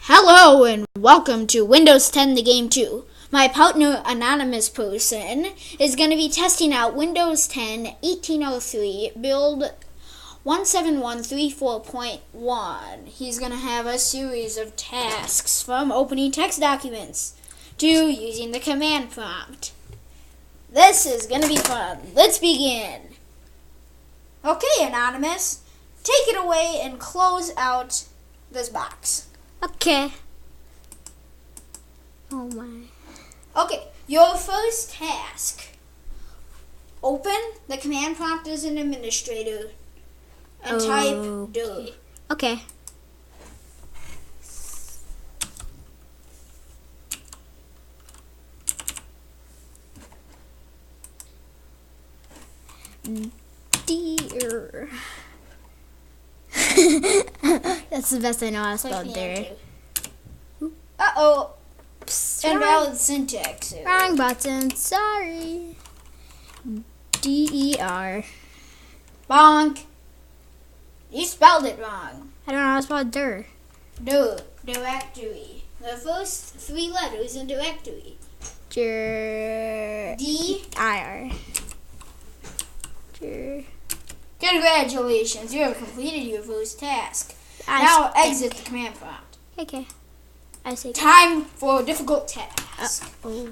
Hello and welcome to Windows 10 The Game 2. My partner, Anonymous Person, is going to be testing out Windows 10 1803 build 17134.1. He's going to have a series of tasks from opening text documents to using the command prompt. This is going to be fun. Let's begin. Okay, Anonymous, take it away and close out this box. Okay. Oh my. Okay, your first task. Open the command prompt as an administrator and type dir. Okay. Dear. That's the best I know how to spell dir. Uh-oh. Invalid Wrong, syntax. wrong button. Sorry. D-E-R. Bonk. You spelled it wrong. I don't know how to spell dir. Dir. Directory. The first three letters in directory. Dir. D-I-R. Dir. Congratulations, you have completed your first task. Now exit the command prompt. Okay. I say. Time for a difficult task. Oh.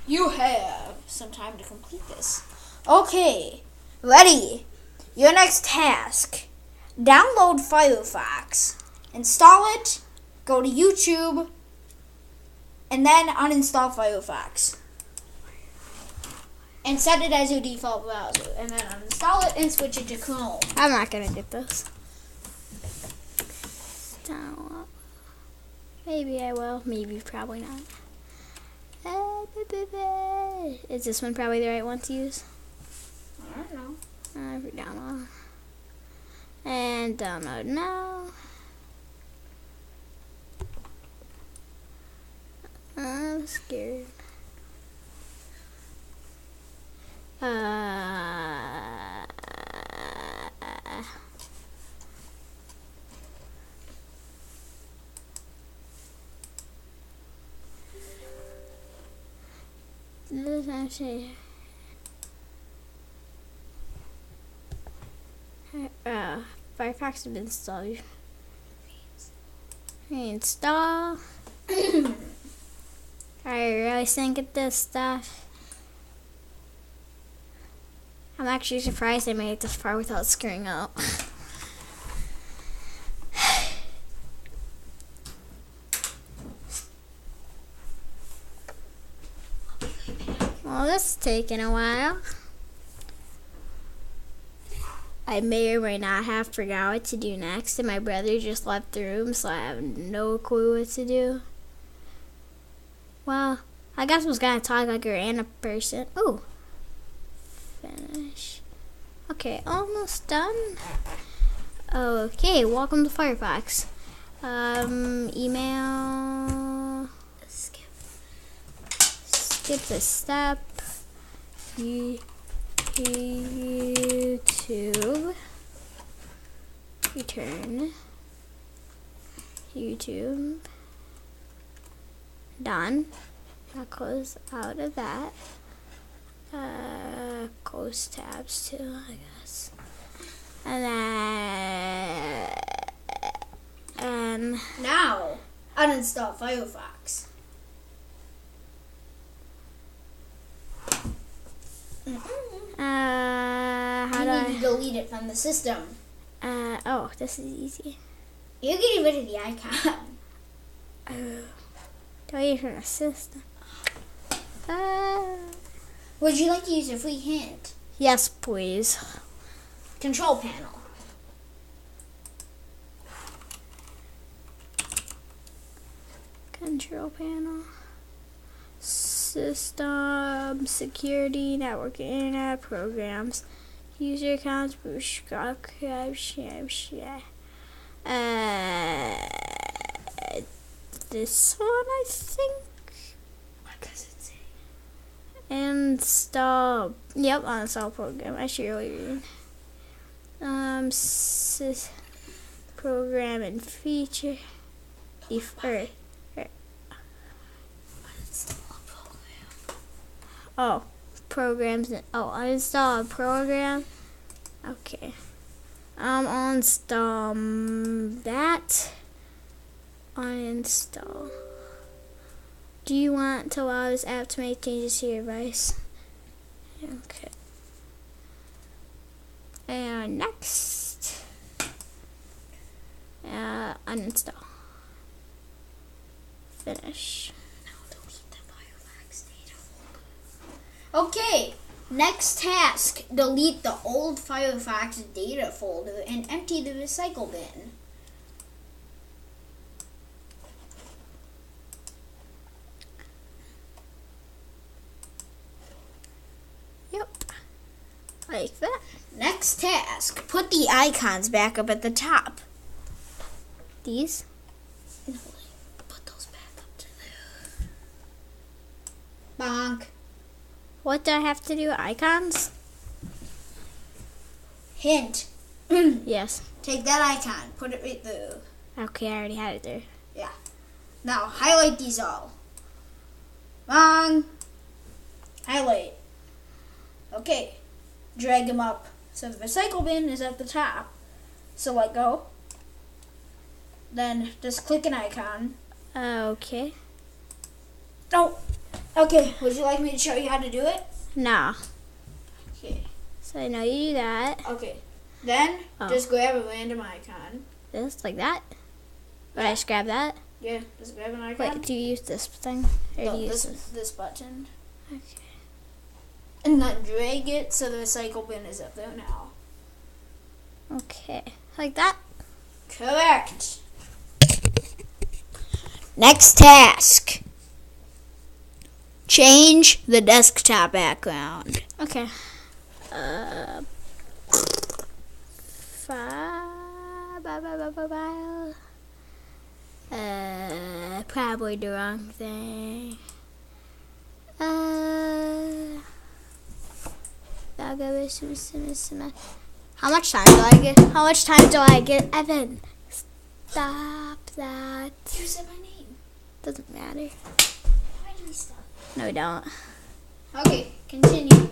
You have some time to complete this. Okay, ready. Your next task. Download Firefox. Install it, go to YouTube, and then uninstall Firefox. And set it as your default browser. And then uninstall it and switch it to Chrome. I'm not gonna get this. Maybe I will. Maybe, probably not. Is this one probably the right one to use? I don't know. Download. And download now. I'm scared. This actually. Firefox has been installed. Reinstall. I really stink at this stuff. I'm actually surprised I made it this far without screwing up. Well, this is taking a while. I may or may not have forgot what to do next, and my brother just left the room, so I have no clue what to do. Well, I guess I was gonna talk like a random person. Ooh. Finish. Okay, almost done. Okay, welcome to Firefox. Email. Skip this step. YouTube. Return. YouTube. Done. Now close out of that. Close tabs too, I guess. And then Now, uninstall Firefox. how You do need to I? delete it from the system. Oh, this is easy. You're getting rid of the icon. Delete from the system. Would you like to use a free hint? Yes, please. Control panel. Control panel. System, security, network, internet, programs, user accounts, this one I think. What does it say? Install. Yep, uninstall program. I should really read. Program and feature. Oh, programs. Uninstall a program. Okay. Uninstall that. Uninstall. Do you want to allow this app to make changes to your device? Okay. And next. Uninstall. Finish. Okay, next task. Delete the old Firefox data folder and empty the recycle bin. Yep. Like that. Next task. Put the icons back up at the top. These? No, put those back up to there. Bonk. What do I have to do with icons? Hint. Yes. Take that icon. Put it right there. Okay, I already had it there. Yeah. Now, highlight these all. Wrong. Highlight. Okay. Drag them up. So the recycle bin is at the top. So let go. Then just click an icon. Okay. Oh. Okay. Would you like me to show you how to do it? No. Okay. So I know you do that. Okay. Then Oh. just grab a random icon. This, like that? Or I just grab that? Yeah, just grab an icon. Wait, do you use this thing? Or No, do you use this button. Okay. And then drag it so the recycle bin is up there now. Okay. Like that? Correct. Next task. Change the desktop background. Okay. Probably the wrong thing. How much time do I get? How much time do I get? Evan, stop that. You said my name. Doesn't matter. Why did we stop? No, we don't. Okay, continue.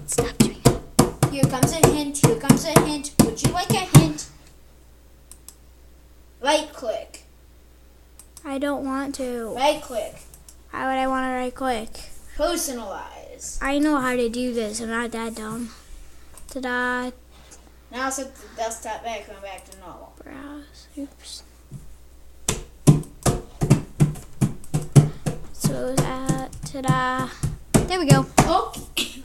Stop doing it. Here comes a hint. Here comes a hint. Would you like a hint? Right click. I don't want to. Right click. Why would I want to right click? Personalize. I know how to do this. I'm not that dumb. Ta-da. Now set the desktop background back to normal. Browse. Oops. So that. Ta-da. There we go. Okay.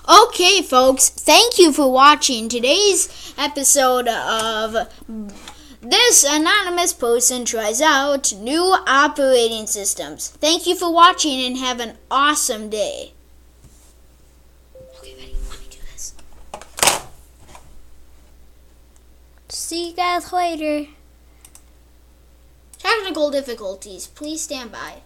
Okay, folks. Thank you for watching today's episode of This Anonymous Person Tries Out New Operating Systems. Thank you for watching and have an awesome day. Okay, ready? Let me do this. See you guys later. Technical difficulties. Please stand by.